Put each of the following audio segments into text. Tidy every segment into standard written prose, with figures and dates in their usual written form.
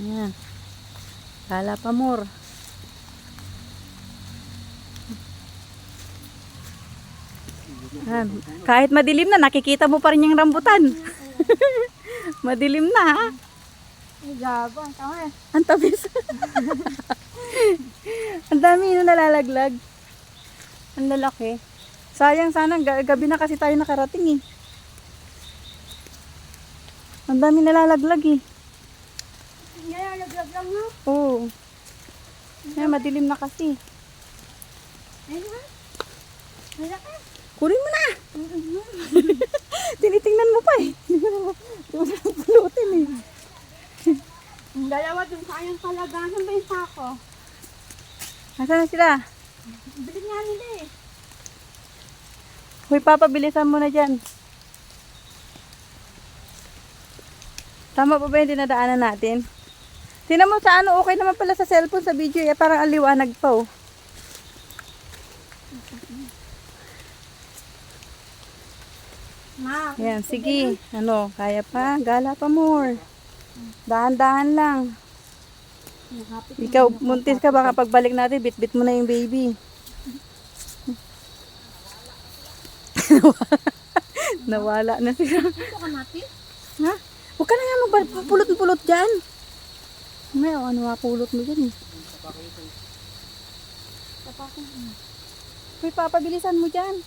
Ayan. Gala pa more. Kahit madilim na, nakikita mo pa rin yung rambutan. Madilim na ha. Ay, gago. Ang tama eh. Ang tabis. Ang dami na nalalaglag. Ang lalaki. Sayang sana, gabi na kasi tayo nakarating eh. Ang dami nalalaglag eh. Nalalaglag lang no? Oo. Madilim na kasi. Ayun nga. Malaki. Kunin mo na! Tinitingnan mo pa eh. Hindi mo na pulutin eh. Ang dalawa dun sayang talaga. Saan ba yung sako? Nasaan na sila? Bilis nga nila eh. Huy, papabilisan mo na dyan. Tama pa ba yung dinadaanan natin? Tingnan mo sa ano, okay naman pala sa cellphone, sa video. Eh, parang aliwanag pa oh. Ma, Ayan, sige. Ano, kaya pa? Gala pa more. Dahan-dahan lang. nakapit. Ikaw, muntis ka, baka pagbalik natin, bit-bit mo na yung baby. Nawala na sila. Ito ka natin? Ha? Huwag ka na nga magpulot-pulot dyan. May ano nga pulot mo dyan eh. Tapakin. Uy, papabilisan mo dyan.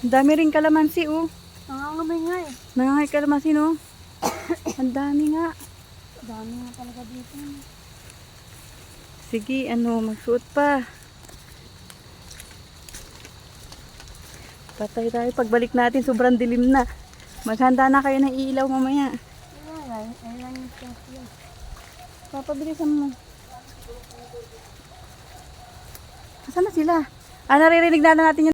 Ang dami rin kalamansi oh. Nangangamay nga eh. Nangangay kalamansi no. Ang dami nga. Dami nga talaga dito. Sige, ano, magsuot pa. Patay tayo. Pagbalik natin, sobrang dilim na. Maghanda na kayo ng ilaw mamaya. Ayun yung sako. Papabilisan mo. Asan na sila? Naririnig na natin yung